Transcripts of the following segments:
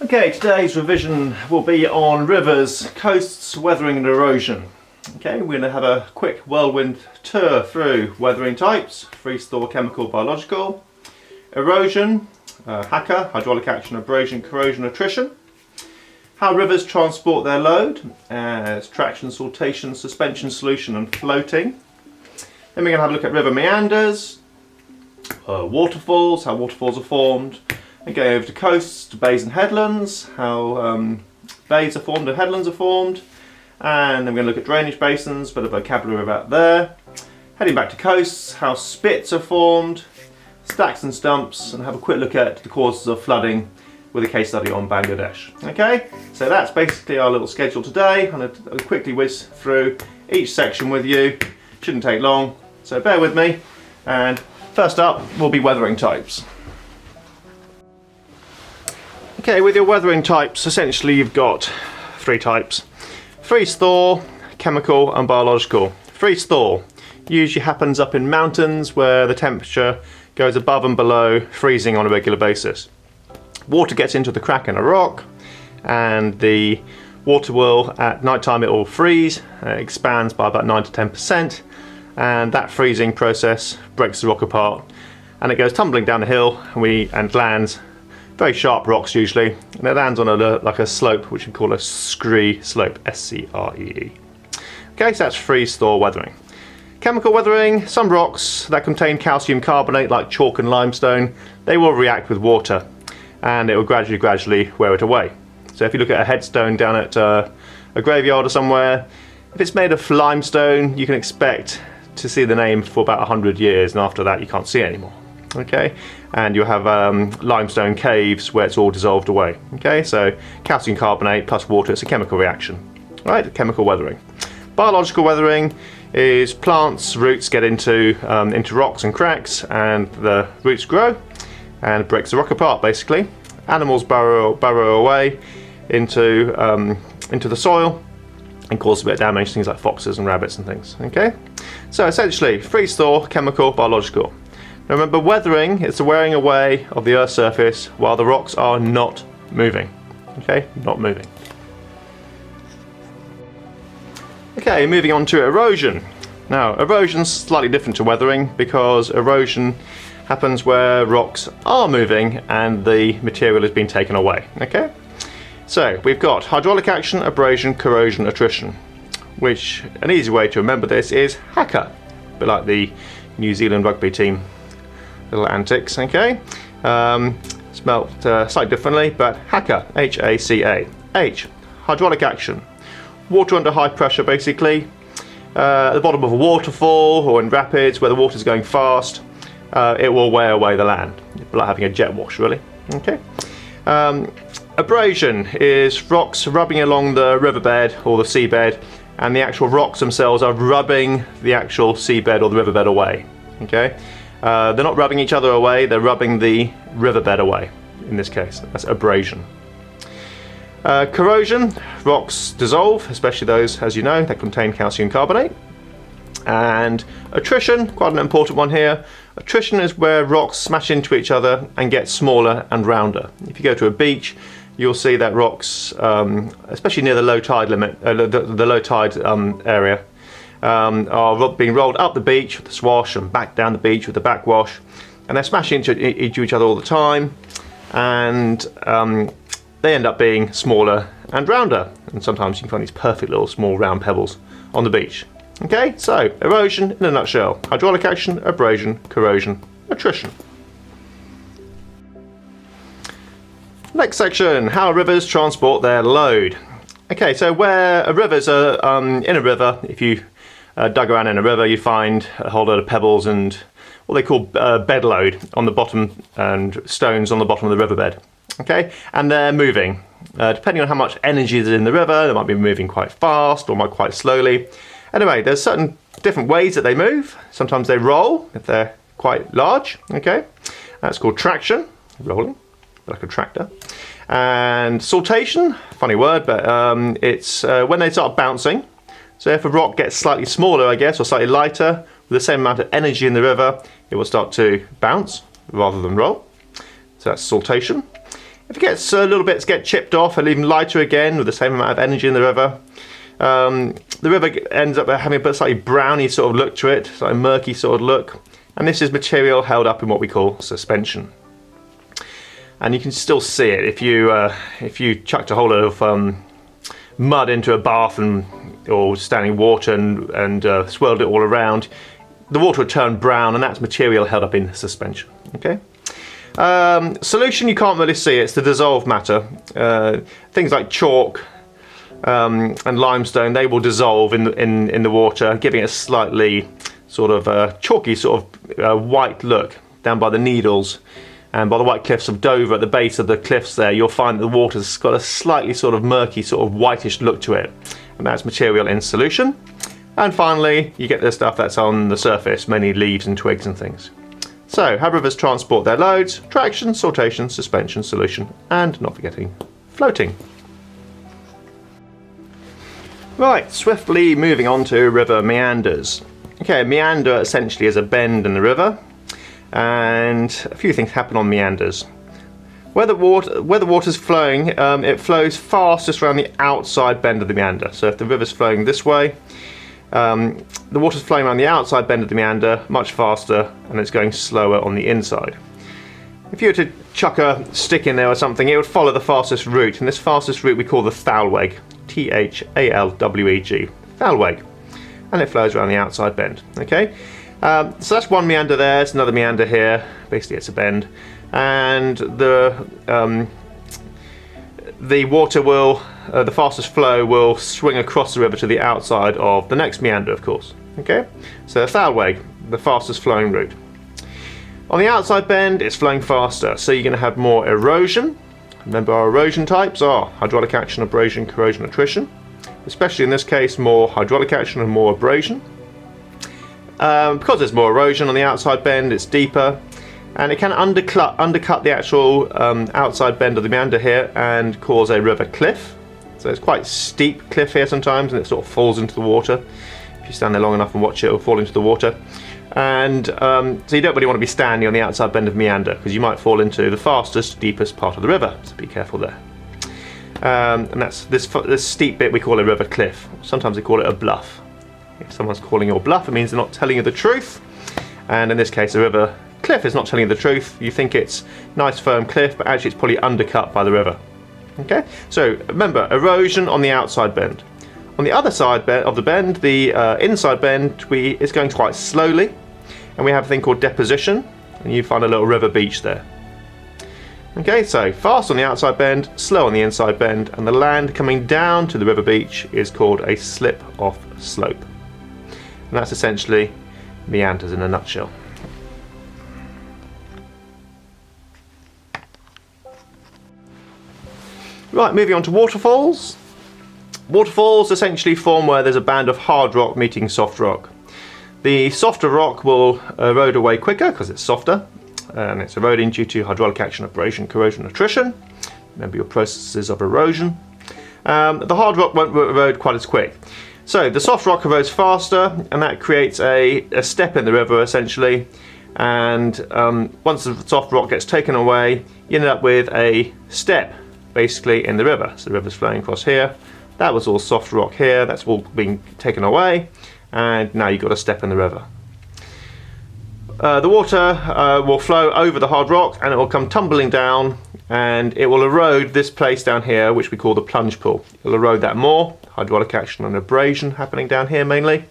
Okay, today's revision will be on rivers, coasts, weathering and erosion. Okay, we're going to have a quick whirlwind tour through weathering types, freeze-thaw, chemical, biological, erosion, HACA, hydraulic action, abrasion, corrosion, attrition, how rivers transport their load, as traction, saltation, suspension, solution and floating. Then we're going to have a look at river meanders, waterfalls, how waterfalls are formed, and going over to coasts, to bays and headlands, how bays are formed and headlands are formed, and then we're going to look at drainage basins, a bit of vocabulary about there. Heading back to coasts, how spits are formed, stacks and stumps, and have a quick look at the causes of flooding with a case study on Bangladesh. Okay, so that's basically our little schedule today. I'm going to quickly whiz through each section with you. Shouldn't take long, so bear with me. And first up will be weathering types. Okay, with your weathering types, essentially you've got three types: freeze-thaw, chemical and biological. Freeze-thaw usually happens up in mountains where the temperature goes above and below freezing on a regular basis. Water gets into the crack in a rock, and the water will, at night time, it will freeze, expands by about 9 to 10%, and that freezing process breaks the rock apart, and it goes tumbling down a hill and lands very sharp rocks usually, and it lands on like a slope which we call a scree slope, S-C-R-E-E. Okay, so that's freeze-thaw weathering. Chemical weathering, some rocks that contain calcium carbonate like chalk and limestone, they will react with water and it will gradually wear it away. So if you look at a headstone down at a graveyard or somewhere, if it's made of limestone, you can expect to see the name for about 100 years, and after that you can't see it anymore. Okay, and you'll have limestone caves where it's all dissolved away. Okay, so calcium carbonate plus water, it's a chemical reaction. Right, chemical weathering. Biological weathering is plants' roots get into rocks and cracks, and the roots grow and it breaks the rock apart basically. Animals burrow away into the soil and cause a bit of damage, things like foxes and rabbits and things. Okay, so essentially freeze-thaw, chemical, biological. Now remember, weathering is the wearing away of the Earth's surface while the rocks are not moving. Okay, not moving. Okay, moving on to erosion. Now, erosion's slightly different to weathering because erosion happens where rocks are moving and the material has been taken away. Okay, so we've got hydraulic action, abrasion, corrosion, attrition. Which, an easy way to remember this is HACA, a bit like the New Zealand rugby team little antics. Okay, spelt slightly differently, but HACA, H-A-C-A. H, hydraulic action, water under high pressure basically, at the bottom of a waterfall or in rapids where the water's going fast, it will wear away the land, like having a jet wash really. Okay, abrasion is rocks rubbing along the riverbed or the seabed, and the actual rocks themselves are rubbing the actual seabed or the riverbed away. Okay, they're not rubbing each other away, they're rubbing the riverbed away in this case. That's abrasion. Corrosion, rocks dissolve, especially those, as you know, that contain calcium carbonate. And attrition, quite an important one here. Attrition is where rocks smash into each other and get smaller and rounder. If you go to a beach, you'll see that rocks, especially near the low tide limit, the low tide area, are being rolled up the beach with the swash and back down the beach with the backwash, and they're smashing into each other all the time, and they end up being smaller and rounder, and sometimes you can find these perfect little small round pebbles on the beach. Okay, so erosion in a nutshell: hydraulic action, abrasion, corrosion, attrition. Next section, how rivers transport their load. Okay, so where rivers are in a river, if you dug around in a river, you find a whole load of pebbles and what they call bed load on the bottom and stones on the bottom of the riverbed. Okay, and they're moving. Depending on how much energy is in the river, they might be moving quite fast or quite slowly. Anyway, there's certain different ways that they move. Sometimes they roll if they're quite large. Okay, that's called traction, rolling, like a tractor. And saltation, funny word, but it's when they start bouncing. So if a rock gets slightly smaller, I guess, or slightly lighter, with the same amount of energy in the river, it will start to bounce rather than roll. So that's saltation. If it gets little bits get chipped off and even lighter again with the same amount of energy in the river, the river ends up having a slightly browny sort of look to it, slightly murky sort of look, and this is material held up in what we call suspension. And you can still see it if you chucked a whole lot of mud into a bath or standing water and swirled it all around, the water would turn brown, and that's material held up in suspension. Okay. Solution, you can't really see, it's the dissolved matter. Things like chalk and limestone, they will dissolve in the water, giving it a slightly sort of chalky sort of white look down by the Needles. And by the White Cliffs of Dover, at the base of the cliffs there, you'll find that the water's got a slightly sort of murky, sort of whitish look to it. And that's material in solution. And finally, you get the stuff that's on the surface, mainly leaves and twigs and things. So, how rivers transport their loads: traction, sortation, suspension, solution, and not forgetting, floating. Right, swiftly moving on to river meanders. Okay, a meander essentially is a bend in the river. And a few things happen on meanders. Where the water's flowing, it flows fastest around the outside bend of the meander. So if the river's flowing this way, the water's flowing around the outside bend of the meander much faster, and it's going slower on the inside. If you were to chuck a stick in there or something, it would follow the fastest route, and this fastest route we call the thalweg, Thalweg, thalweg, and it flows around the outside bend. Okay. So that's one meander there, it's another meander here, basically it's a bend, and the water will, the fastest flow will swing across the river to the outside of the next meander, of course. Okay, so the thalweg, the fastest flowing route. On the outside bend, it's flowing faster, so you're going to have more erosion. Remember, our erosion types are hydraulic action, abrasion, corrosion, attrition. Especially in this case, more hydraulic action and more abrasion. Because there's more erosion on the outside bend, it's deeper, and it can undercut the actual outside bend of the meander here and cause a river cliff. So it's quite steep cliff here sometimes, and it sort of falls into the water. If you stand there long enough and watch it, it'll fall into the water. And so you don't really want to be standing on the outside bend of meander, because you might fall into the fastest, deepest part of the river, so be careful there. And that's this steep bit we call a river cliff. Sometimes they call it a bluff. If someone's calling you a bluff, it means they're not telling you the truth. And in this case, a river cliff is not telling you the truth. You think it's nice firm cliff, but actually it's probably undercut by the river. Okay, so remember, erosion on the outside bend. On the other side of the bend, the inside bend, it's going quite slowly, and we have a thing called deposition, and you find a little river beach there. Okay, so fast on the outside bend, slow on the inside bend, and the land coming down to the river beach is called a slip-off slope. And that's essentially meanders in a nutshell. Right, moving on to waterfalls. Waterfalls essentially form where there's a band of hard rock meeting soft rock. The softer rock will erode away quicker because it's softer, and it's eroding due to hydraulic action, abrasion, corrosion, attrition. Remember your processes of erosion. The hard rock won't erode quite as quick. So the soft rock erodes faster, and that creates a step in the river essentially, and once the soft rock gets taken away, you end up with a step basically in the river. So the river's flowing across here, that was all soft rock here, that's all being taken away, and now you've got a step in the river. The water will flow over the hard rock, and it will come tumbling down, and it will erode this place down here, which we call the plunge pool. It'll erode that more, hydraulic action and abrasion happening down here mainly,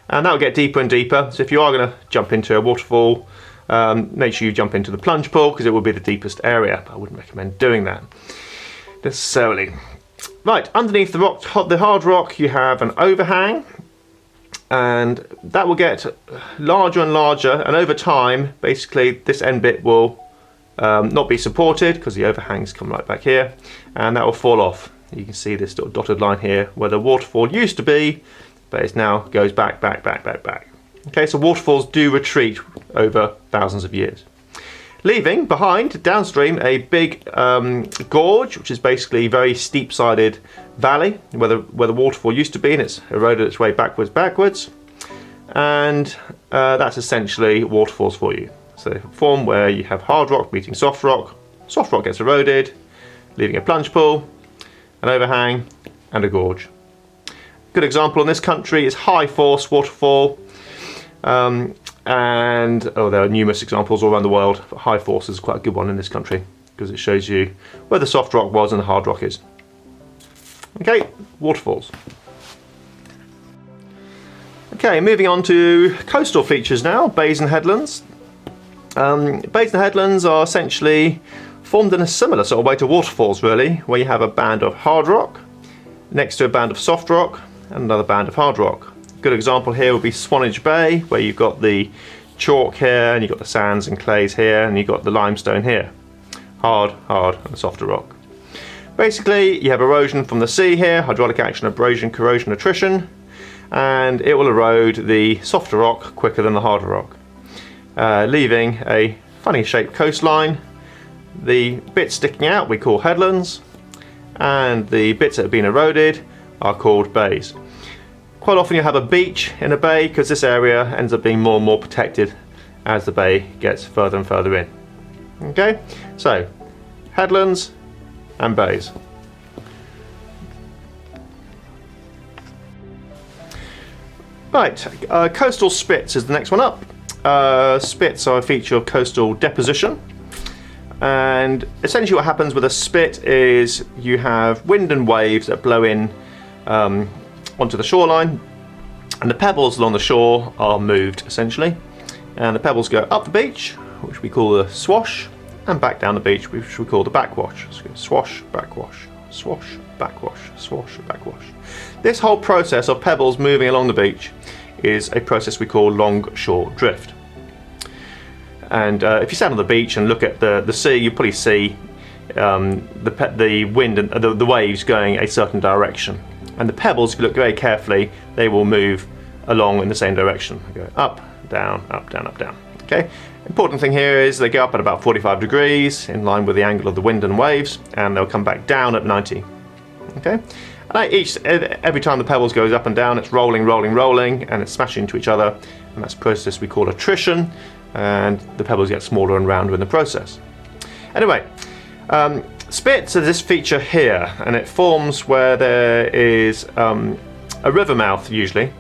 and that will get deeper and deeper. So if you are going to jump into a waterfall, make sure you jump into the plunge pool, because it will be the deepest area, but I wouldn't recommend doing that necessarily. Right, underneath the hard rock you have an overhang, and that will get larger and larger, and over time basically this end bit will not be supported because the overhangs come right back here, and that will fall off. You can see this dotted line here where the waterfall used to be, but it now goes back. Okay, so waterfalls do retreat over thousands of years, leaving behind downstream a big gorge, which is basically a very steep-sided valley where the waterfall used to be, and it's eroded its way backwards, and that's essentially waterfalls for you. So they form where you have hard rock meeting soft rock gets eroded, leaving a plunge pool, an overhang and a gorge. Good example in this country is High Force Waterfall, and there are numerous examples all around the world, but High Force is quite a good one in this country because it shows you where the soft rock was and the hard rock is. Okay, waterfalls. Okay, moving on to coastal features now, bays and headlands. Bays and headlands are essentially formed in a similar sort of way to waterfalls really, where you have a band of hard rock next to a band of soft rock and another band of hard rock. A good example here would be Swanage Bay, where you've got the chalk here and you've got the sands and clays here and you've got the limestone here. Hard, and softer rock. Basically, you have erosion from the sea here, hydraulic action, abrasion, corrosion, attrition, and it will erode the softer rock quicker than the harder rock, leaving a funny shaped coastline. The bits sticking out we call headlands, and the bits that have been eroded are called bays. Quite often you have a beach in a bay because this area ends up being more and more protected as the bay gets further and further in. Okay, so headlands and bays. Right, coastal spits is the next one up. Spits are a feature of coastal deposition, and essentially what happens with a spit is you have wind and waves that blow in onto the shoreline, and the pebbles along the shore are moved essentially, and the pebbles go up the beach, which we call the swash, and back down the beach, which we call the backwash. So swash, backwash, swash, backwash, swash, backwash. This whole process of pebbles moving along the beach is a process we call longshore drift. And if you stand on the beach and look at the sea, you probably see the wind and the waves going a certain direction. And the pebbles, if you look very carefully, they will move along in the same direction. They go up, down, up, down, up, down. Okay. Important thing here is they go up at about 45 degrees in line with the angle of the wind and waves, and they'll come back down at 90. Okay. And every time the pebbles goes up and down, it's rolling, rolling, rolling, and it's smashing into each other, and that's a process we call attrition, and the pebbles get smaller and rounder in the process. Anyway, spits are this feature here, and it forms where there is a river mouth usually,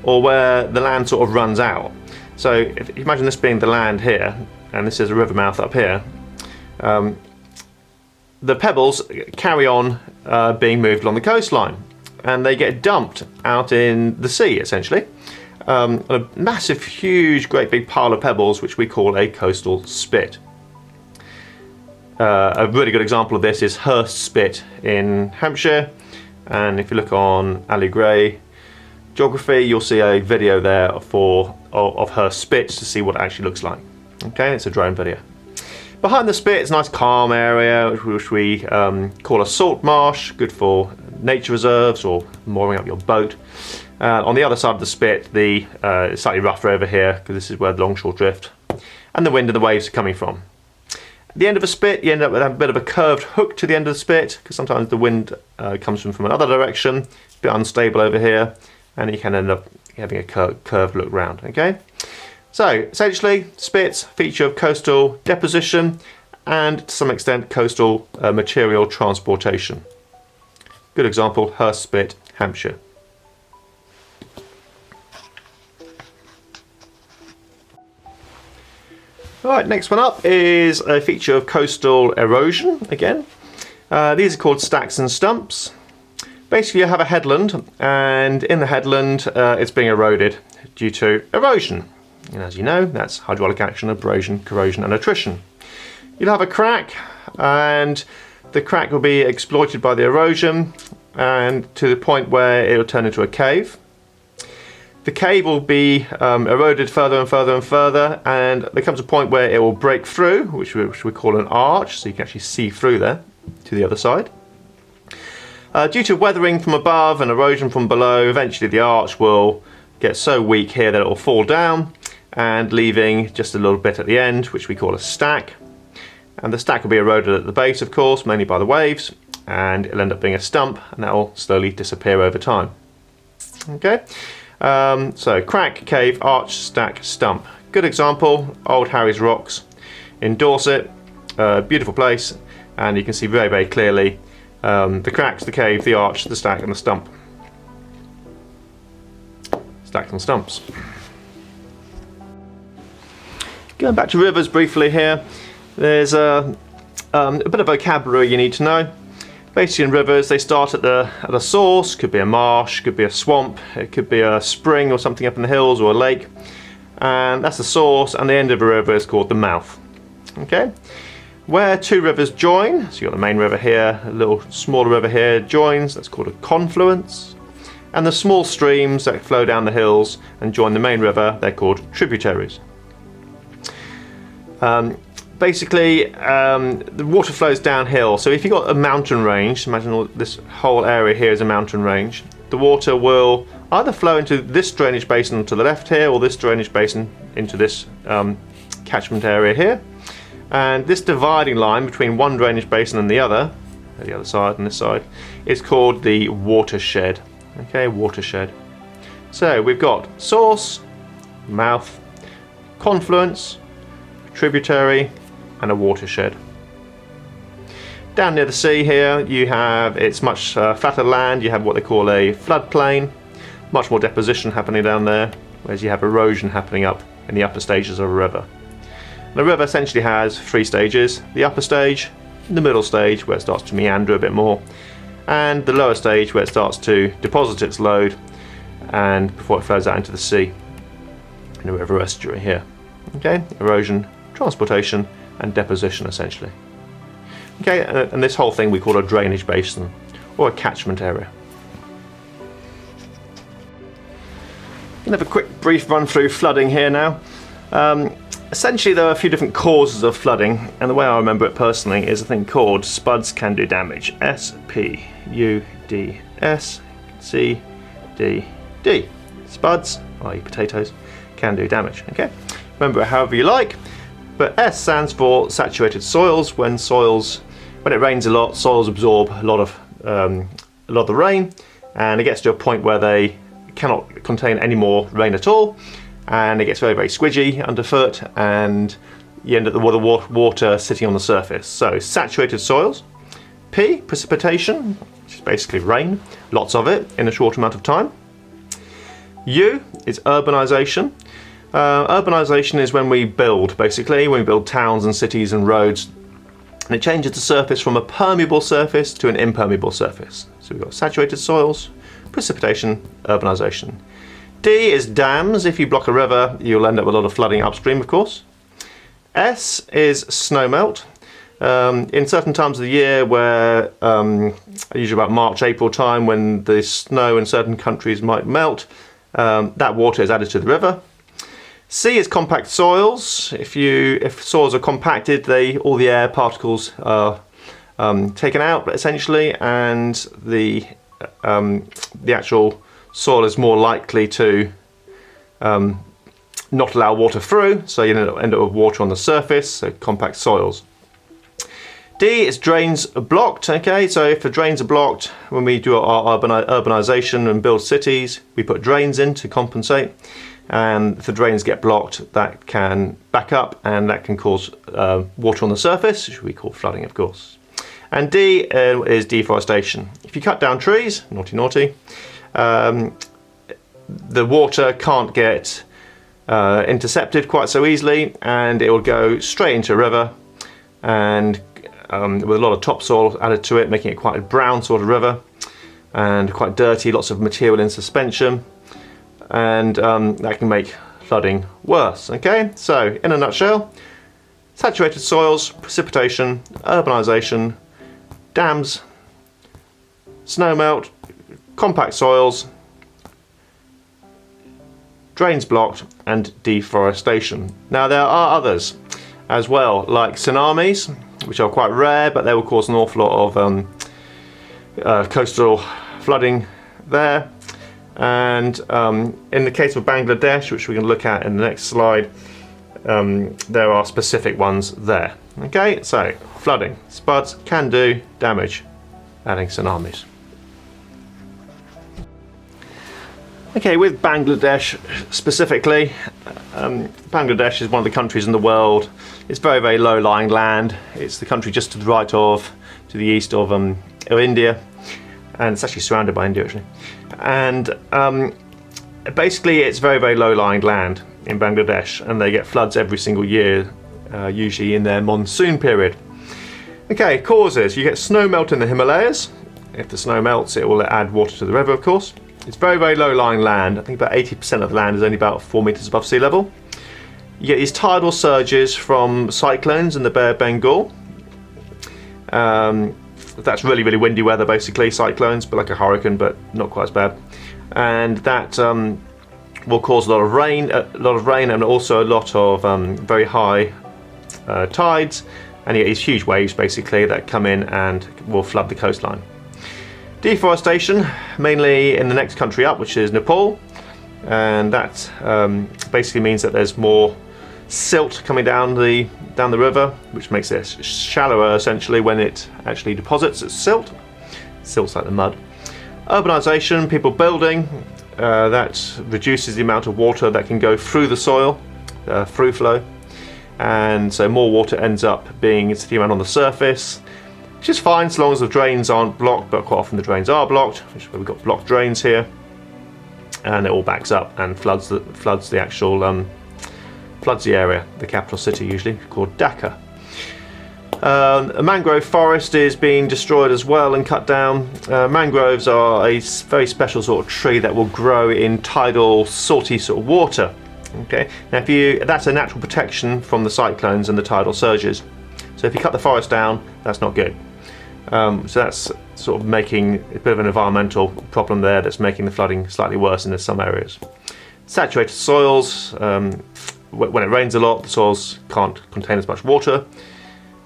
or where the land sort of runs out. So if you imagine this being the land here, and this is a river mouth up here, the pebbles carry on being moved along the coastline, and they get dumped out in the sea essentially. A massive, huge, great big pile of pebbles, which we call a coastal spit. A really good example of this is Hurst Spit in Hampshire, and if you look on Ali Gray Geography, you'll see a video there of Hurst Spit to see what it actually looks like. Okay, it's a drone video. Behind the spit is a nice calm area which we call a salt marsh, good for nature reserves or mooring up your boat. On the other side of the spit, it's slightly rougher over here because this is where the longshore drift and the wind and the waves are coming from. At the end of a spit, you end up with a bit of a curved hook to the end of the spit because sometimes the wind comes from another direction, a bit unstable over here, and you can end up having a curved look round. Okay. So essentially, spits feature of coastal deposition and to some extent coastal material transportation. Good example, Hurst Spit, Hampshire. Alright, next one up is a feature of coastal erosion again. These are called stacks and stumps. Basically you have a headland, and in the headland it's being eroded due to erosion. And as you know, that's hydraulic action, abrasion, corrosion and attrition. You'll have a crack, and the crack will be exploited by the erosion and to the point where it will turn into a cave. The cave will be eroded further and further and further, and there comes a point where it will break through, which we call an arch, so you can actually see through there to the other side. Due to weathering from above and erosion from below, eventually the arch will get so weak here that it will fall down, and leaving just a little bit at the end, which we call a stack. And the stack will be eroded at the base, of course, mainly by the waves, and it'll end up being a stump, and that will slowly disappear over time. Okay, so crack, cave, arch, stack, stump. Good example, Old Harry's Rocks in Dorset. Beautiful place, and you can see very, very clearly the cracks, the cave, the arch, the stack and the stump. Stacks and stumps. Going back to rivers briefly here, there's a bit of vocabulary you need to know. Basically in rivers they start at a source, could be a marsh, could be a swamp, it could be a spring or something up in the hills or a lake, and that's the source, and the end of a river is called the mouth. Okay? Where two rivers join, so you've got the main river here, a little smaller river here joins, that's called a confluence, and the small streams that flow down the hills and join the main river, they're called tributaries. Basically, the water flows downhill, so if you've got a mountain range, imagine this whole area here is a mountain range, the water will either flow into this drainage basin to the left here, or this drainage basin into this catchment area here. And this dividing line between one drainage basin and the other side and this side, is called the watershed. Okay, watershed. So we've got source, mouth, confluence, tributary, and a watershed. Down near the sea here, you have, it's much flatter land, you have what they call a floodplain, much more deposition happening down there, whereas you have erosion happening up in the upper stages of a river. The river essentially has three stages: the upper stage, the middle stage where it starts to meander a bit more, and the lower stage where it starts to deposit its load and before it flows out into the sea in a river estuary here. Okay, erosion, transportation and deposition essentially. Okay, and this whole thing we call a drainage basin or a catchment area. I'm going to have a quick brief run through flooding here now. Essentially there are a few different causes of flooding, and the way I remember it personally is a thing called spuds can do damage. S-P-U-D-S C-D-D. Spuds, i.e. potatoes, can do damage. Okay, remember it however you like, but S stands for saturated soils. When it rains a lot, soils absorb a lot of the rain, and it gets to a point where they cannot contain any more rain at all, and it gets very, very squidgy underfoot, and you end up with the water sitting on the surface. So saturated soils. P, precipitation, which is basically rain, lots of it in a short amount of time. U is urbanization. Urbanization is when we build, basically, when we build towns and cities and roads, and it changes the surface from a permeable surface to an impermeable surface. So we've got saturated soils, precipitation, urbanization. D is dams. If you block a river, you'll end up with a lot of flooding upstream, of course. S is snowmelt. In certain times of the year where, usually about March, April time, when the snow in certain countries might melt, that water is added to the river. C is compact soils. If soils are compacted, all the air particles are taken out essentially, and the actual soil is more likely to not allow water through, so you end up with water on the surface, so compact soils. D is drains are blocked. Okay, so if the drains are blocked, when we do our urbanization and build cities, we put drains in to compensate, and if the drains get blocked, that can back up and that can cause water on the surface, which we call flooding, of course. And D is deforestation. If you cut down trees, naughty naughty, the water can't get intercepted quite so easily, and it will go straight into a river, and with a lot of topsoil added to it, making it quite a brown sort of river and quite dirty, lots of material in suspension, and that can make flooding worse. Okay, so in a nutshell, saturated soils, precipitation, urbanization, dams, snowmelt, compact soils, drains blocked, and deforestation. Now there are others as well, like tsunamis, which are quite rare, but they will cause an awful lot of coastal flooding there. And in the case of Bangladesh, which we're going to look at in the next slide, there are specific ones there. Okay, so flooding, spuds can do damage, adding tsunamis. Okay, with Bangladesh specifically, Bangladesh is one of the countries in the world. It's very, very low-lying land. It's the country just to the right of, to the east of India, and it's actually surrounded by India actually. And basically, it's very, very low-lying land in Bangladesh, and they get floods every single year, usually in their monsoon period. Okay, causes: you get snow melt in the Himalayas. If the snow melts, it will add water to the river, of course. It's very, very low-lying land. I think about 80% of the land is only about 4 meters above sea level. You get these tidal surges from cyclones in the Bay of Bengal. That's really, really windy weather, basically, cyclones, but like a hurricane, but not quite as bad. And that will cause a lot of rain, and also a lot of very high tides. And you get these huge waves, basically, that come in and will flood the coastline. Deforestation, mainly in the next country up, which is Nepal, and that basically means that there's more silt coming down the river, which makes it shallower essentially when it actually deposits its silt. Silt's like the mud. Urbanisation, people building, that reduces the amount of water that can go through the soil, through flow, and so more water ends up being sitting around on the surface. Which is fine so long as the drains aren't blocked, but quite often the drains are blocked, which is why we've got blocked drains here, and it all backs up and floods the actual floods the area, the capital city usually called Dhaka. A mangrove forest is being destroyed as well and cut down. Mangroves are a very special sort of tree that will grow in tidal, salty sort of water. Okay, now that's a natural protection from the cyclones and the tidal surges. So if you cut the forest down, that's not good. So that's sort of making a bit of an environmental problem there that's making the flooding slightly worse in some areas. Saturated soils, when it rains a lot, the soils can't contain as much water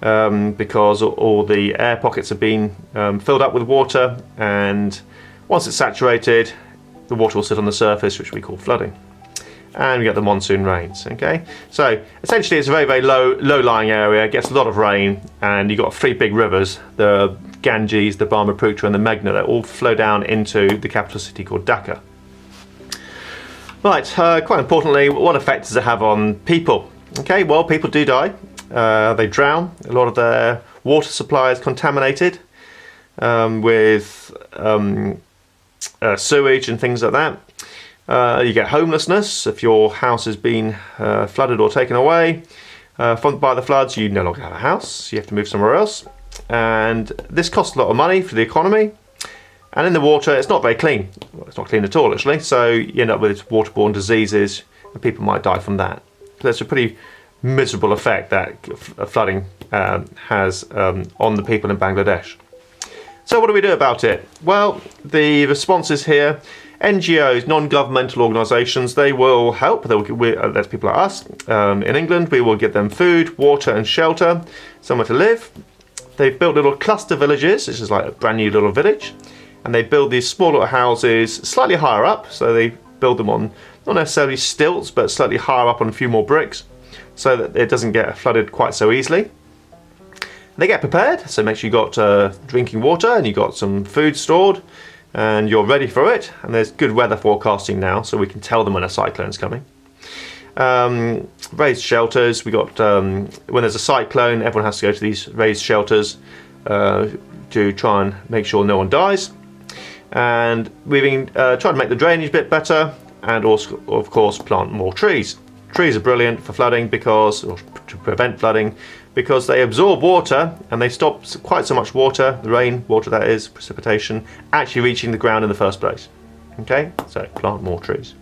because all the air pockets have been filled up with water, and once it's saturated, the water will sit on the surface, which we call flooding. And we get the monsoon rains. Okay, so essentially it's a very, very low-lying area. It gets a lot of rain, and you've got 3 big rivers: the Ganges, the Brahmaputra, and the Meghna, that all flow down into the capital city called Dhaka. Right, quite importantly, what effect does it have on people? Okay, well, people do die. They drown. A lot of their water supply is contaminated with sewage and things like that. You get homelessness if your house has been flooded or taken away by the floods. You no longer have a house, you have to move somewhere else, and this costs a lot of money for the economy. And in the water, it's not very clean. Well, it's not clean at all actually, so you end up with waterborne diseases, and people might die from that. So that's a pretty miserable effect that flooding has on the people in Bangladesh. So what do we do about it? Well, the responses here: NGOs, non-governmental organisations, they will help. That's people like us. In England, we will give them food, water and shelter, somewhere to live. They've built little cluster villages. This is like a brand new little village. And they build these small little houses slightly higher up. So they build them on, not necessarily stilts, but slightly higher up on a few more bricks, so that it doesn't get flooded quite so easily. They get prepared. So make sure you've got drinking water and you've got some food stored, and you're ready for it. And there's good weather forecasting now, so we can tell them when a cyclone's coming. Raised shelters. We got when there's a cyclone, everyone has to go to these raised shelters to try and make sure no one dies. And we've been trying to make the drainage a bit better, and also, of course, plant more trees. Trees are brilliant for flooding or to prevent flooding, because they absorb water and they stop quite so much water, the rain water that is, precipitation, actually reaching the ground in the first place. Okay, so plant more trees.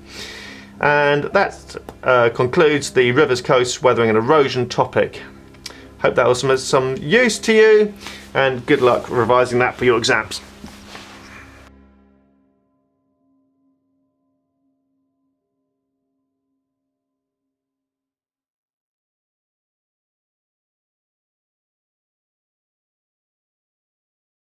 And that concludes the rivers, coasts, weathering and erosion topic. Hope that was some use to you, and good luck revising that for your exams.